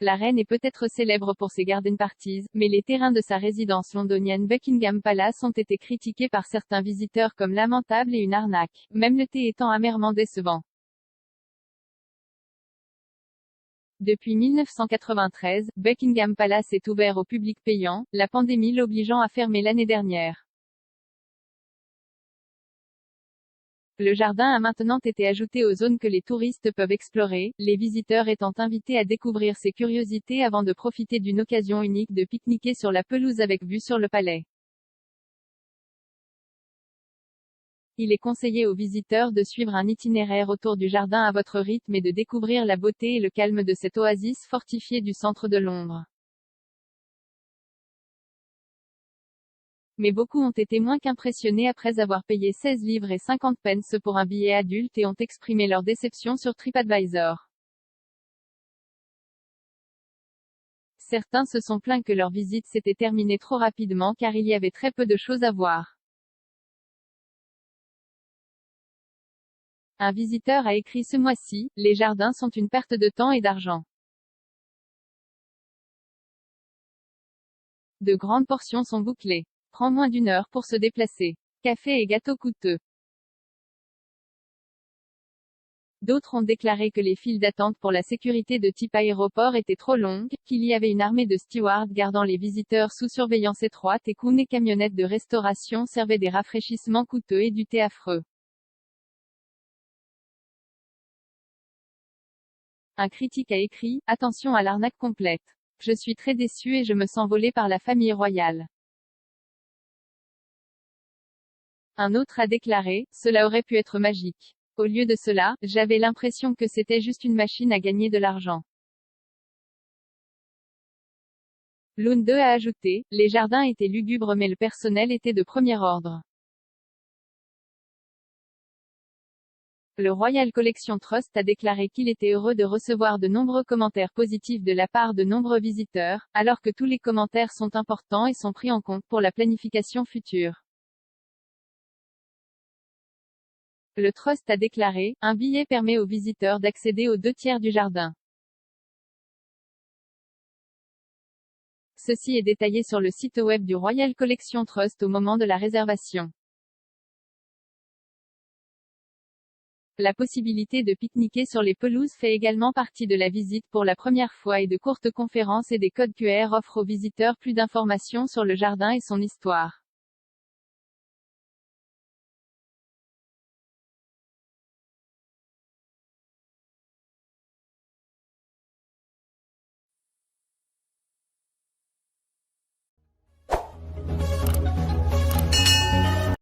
la reine est peut-être célèbre pour ses garden parties, mais les terrains de sa résidence londonienne Buckingham Palace ont été critiqués par certains visiteurs comme lamentables et une arnaque, même le thé étant amèrement décevant. Depuis 1993, Buckingham Palace est ouvert au public payant, la pandémie l'obligeant à fermer l'année dernière. Le jardin a maintenant été ajouté aux zones que les touristes peuvent explorer, les visiteurs étant invités à découvrir ces curiosités avant de profiter d'une occasion unique de pique-niquer sur la pelouse avec vue sur le palais. Il est conseillé aux visiteurs de suivre un itinéraire autour du jardin à votre rythme et de découvrir la beauté et le calme de cette oasis fortifiée du centre de Londres. Mais beaucoup ont été moins qu'impressionnés après avoir payé 16 livres et 50 pence pour un billet adulte et ont exprimé leur déception sur TripAdvisor. Certains se sont plaints que leur visite s'était terminée trop rapidement car il y avait très peu de choses à voir. Un visiteur a écrit ce mois-ci, les jardins sont une perte de temps et d'argent. De grandes portions sont bouclées. Prend moins d'une heure pour se déplacer. Café et gâteaux coûteux. D'autres ont déclaré que les files d'attente pour la sécurité de type aéroport étaient trop longues, qu'il y avait une armée de stewards gardant les visiteurs sous surveillance étroite et qu'une camionnette de restauration servait des rafraîchissements coûteux et du thé affreux. Un critique a écrit « Attention à l'arnaque complète. Je suis très déçu et je me sens volé par la famille royale. » Un autre a déclaré « Cela aurait pu être magique. Au lieu de cela, j'avais l'impression que c'était juste une machine à gagner de l'argent. » L'une d'eux a ajouté « Les jardins étaient lugubres mais le personnel était de premier ordre. » Le Royal Collection Trust a déclaré qu'il était heureux de recevoir de nombreux commentaires positifs de la part de nombreux visiteurs, alors que tous les commentaires sont importants et sont pris en compte pour la planification future. Le Trust a déclaré « Un billet permet aux visiteurs d'accéder aux 2/3 du jardin. » Ceci est détaillé sur le site web du Royal Collection Trust au moment de la réservation. La possibilité de pique-niquer sur les pelouses fait également partie de la visite pour la première fois et de courtes conférences et des codes QR offrent aux visiteurs plus d'informations sur le jardin et son histoire.